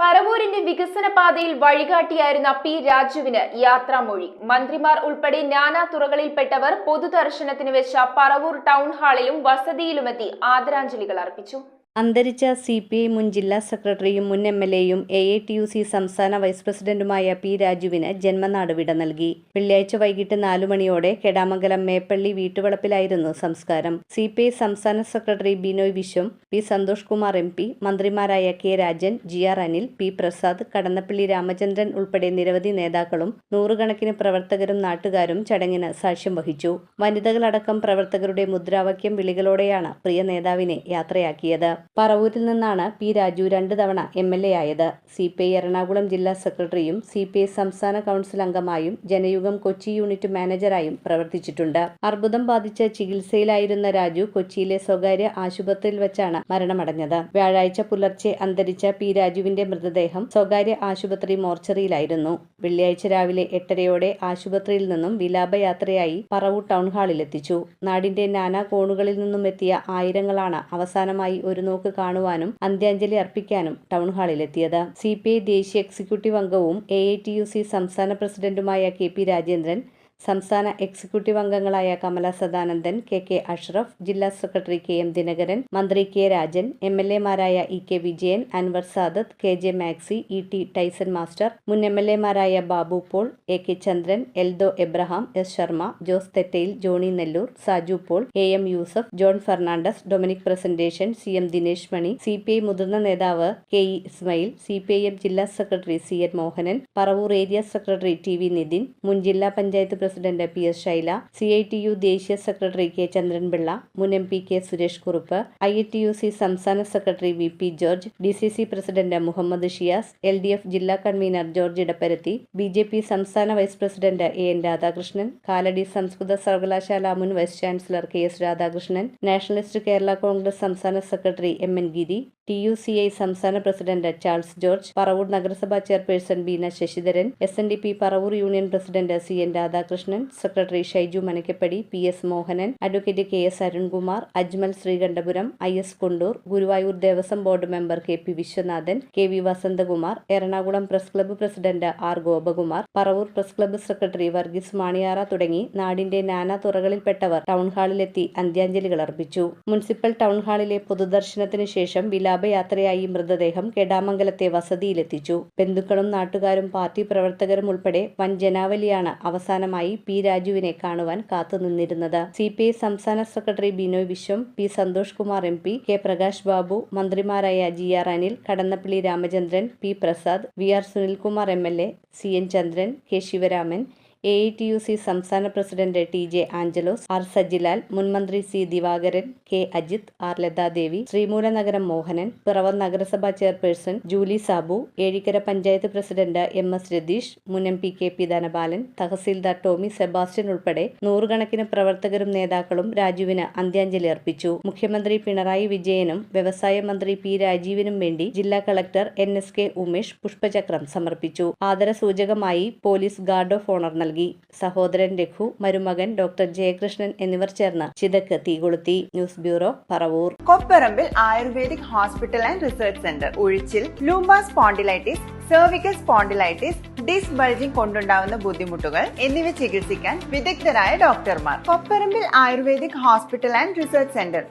പറവൂരിന്റെ വികസന പാതയിൽ വഴികാട്ടിയായിരുന്ന പി രാജുവിന് യാത്രാമൊഴി. മന്ത്രിമാർ ഉൾപ്പെടെ നാനാ തുറകളിൽപ്പെട്ടവർ പൊതുദർശനത്തിന് വെച്ച പറവൂർ ടൗൺ ഹാളിലും വസതിയിലുമെത്തി ആദരാഞ്ജലികൾ അർപ്പിച്ചു. അന്തരിച്ച CPI മുൻ ജില്ലാ സെക്രട്ടറിയും മുൻ MLAയും AATUC സംസ്ഥാന വൈസ് പ്രസിഡന്റുമായ പി രാജുവിന് ജന്മനാട് വിട നൽകി. വെള്ളിയാഴ്ച വൈകിട്ട് 4 മണിയോടെ കെടാമംഗലം മേപ്പള്ളി വീട്ടുവളപ്പിലായിരുന്നു സംസ്കാരം. CPI സംസ്ഥാന secretary Binoy Viswam, P Santhosh Kumar MP, മന്ത്രിമാരായ K Rajan, GR Anil, P Prasad, Kadannappally Ramachandran ഉൾപ്പെടെ നിരവധി നേതാക്കളും നൂറുകണക്കിന് പ്രവർത്തകരും നാട്ടുകാരും ചടങ്ങിന് സാക്ഷ്യം വഹിച്ചു. വനിതകളടക്കം പ്രവർത്തകരുടെ മുദ്രാവാക്യം വിളികളോടെയാണ് പ്രിയ നേതാവിനെ യാത്രയാക്കിയത്. പറവൂരിൽ നിന്നാണ് പി രാജു 2 തവണ MLA ആയത്. CPI എറണാകുളം ജില്ലാ സെക്രട്ടറിയും CPI സംസ്ഥാന കൗൺസിൽ അംഗമായും ജനയുഗം കൊച്ചി യൂണിറ്റ് മാനേജറായും പ്രവർത്തിച്ചിട്ടുണ്ട്. അർബുദം ബാധിച്ച് ചികിത്സയിലായിരുന്ന രാജു കൊച്ചിയിലെ സ്വകാര്യ ആശുപത്രിയിൽ വെച്ചാണ് മരണമടഞ്ഞത്. വ്യാഴാഴ്ച പുലർച്ചെ അന്തരിച്ച പി രാജുവിന്റെ മൃതദേഹം സ്വകാര്യ ആശുപത്രി മോർച്ചറിയിലായിരുന്നു. വെള്ളിയാഴ്ച രാവിലെ 8:30യോടെ ആശുപത്രിയിൽ നിന്നും വിലാപയാത്രയായി പറവൂർ ടൗൺ ഹാളിലെത്തിച്ചു. നാടിന്റെ നാനാ കോണുകളിൽ നിന്നും എത്തിയ ആയിരങ്ങളാണ് അവസാനമായി ഒരു നോക്ക് കാണുവാനും അന്ത്യാഞ്ജലി അർപ്പിക്കാനും ടൗൺ ഹാളിലെത്തിയത്. CPI ദേശീയ എക്സിക്യൂട്ടീവ് അംഗവും AATUC സംസ്ഥാന പ്രസിഡന്റുമായ KP രാജേന്ദ്രൻ, സംസ്ഥാന എക്സിക്യൂട്ടീവ് അംഗങ്ങളായ കമല സദാനന്ദൻ, KK അഷ്റഫ്, ജില്ലാ സെക്രട്ടറി KM ദിനകരൻ, മന്ത്രി K രാജൻ, MLAമാരായ EK Vijayan, Anwar Sadath, KJ Maxi, ET Tyson master, മുൻ MLAമാരായ Babu Paul, AK Chandran, Eldho Abraham, S Sharma, Jose തെറ്റയിൽ, Johnny Nellore, Saju Paul, AM Yusuf, John Fernandez, Dominic Presentation, CM Dinesh Mani, CPI മുതിർന്ന നേതാവ് KE ഇസ്മയിൽ, CPIM ജില്ലാ secretary CN Mohanan, Paravur area secretary TV Nithin, മുൻ ജില്ലാ panchayat president PS Shaila, CITU ദേശീയ സെക്രട്ടറി K ചന്ദ്രൻപിള്ള, മുൻ MP K Suresh Kurup, IATUC സംസ്ഥാന secretary VP George, DCC president Muhammad Shiyas, LDF ജില്ലാ കൺവീനർ ജോർജ് ഇടപ്പരത്തി, BJP സംസ്ഥാന vice president AN Radhakrishnan, Kalady സംസ്കൃത സർവകലാശാല മുൻ vice chancellor KS Radhakrishnan, nationalist Kerala Congress സംസ്ഥാന സെക്രട്ടറി MN ഗിരി, TUCI സംസ്ഥാന പ്രസിഡന്റ് ചാൾസ് ജോർജ്, പറവൂർ നഗരസഭാ chairperson Beena Sasidharan, SNDP Paravur union president CN Radhakrishnan, secretary Shaiju Manakkappady, PS Mohanan, advocate KS Arunkumar, Ajmal Sreekandapuram, IS Kundoor, Guruvayur Devaswom board member KP Viswanathan, KV Vasanthakumar, Ernakulam press club president R Gopakumar, Paravur press club secretary Varghese Maniyara തുടങ്ങി നാടിന്റെ നാനാ തുറകളിൽപ്പെട്ടവർ town ഹാളിലെത്തി അന്ത്യാഞ്ജലികൾ അർപ്പിച്ചു. Municipal town ഹാളിലെ പൊതുദർശനത്തിന് ശേഷം വിലാപയാത്രയായി മൃതദേഹം കെടാമംഗലത്തെ വസതിയിലെത്തിച്ചു. ബന്ധുക്കളും നാട്ടുകാരും പാർട്ടി പ്രവർത്തകരും ഉൾപ്പെടെ വൻ ജനാവലിയാണ് അവസാനമായി പി രാജുവിനെ കാണുവാൻ കാത്തുനിന്നിരുന്നത്. CPI സംസ്ഥാന secretary Binoy Viswam, P Santhosh Kumar MP, K Prakash Babu, മന്ത്രിമാരായ GR Anil, Kadannappally Ramachandran, P Prasad, VR Sunilkumar MLA, CN Chandran, K Sivaraman, AATUC സംസ്ഥാന president TJ Anjalose, R Sajilal, മുൻമന്ത്രി C Divakaran, K Ajith, R Lathadevi, Sreemoolanagaram Mohanan, Piravom നഗരസഭാ chairperson Julie Sabu, Ezhikkara panchayat president MS Ratheesh, മുൻ MP KP ധനപാലൻ, തഹസീൽദാർ ടോമി സെബാസ്റ്റ്യൻ ഉൾപ്പെടെ നൂറുകണക്കിന് പ്രവർത്തകരും നേതാക്കളും രാജുവിന് അന്ത്യാഞ്ജലി അർപ്പിച്ചു. മുഖ്യമന്ത്രി പിണറായി വിജയനും വ്യവസായ മന്ത്രി P രാജീവിനും വേണ്ടി ജില്ലാ കളക്ടർ NSK ഉമേഷ് പുഷ്പചക്രം സമർപ്പിച്ചു. ആദരസൂചകമായി പോലീസ് ഗാർഡ് ഓഫ് ഓണർ നൽകി. സഹോദരൻ രഘു, മരുമകൻ ഡോക്ടർ ജയകൃഷ്ണൻ എന്നിവർ ചേർന്ന് ചിതക്ക് തീകൊളുത്തി. News bureau, Paravur. Kopparambil ayurvedic hospital and research centre. ഉഴിച്ചിൽ, lumbar spondylitis, cervical spondylitis, disc bulging കൊണ്ടുണ്ടാവുന്ന ബുദ്ധിമുട്ടുകൾ എന്നിവ ചികിത്സിക്കാൻ വിദഗ്ധരായ ഡോക്ടർമാർ. Kopparambil ayurvedic hospital and research centre,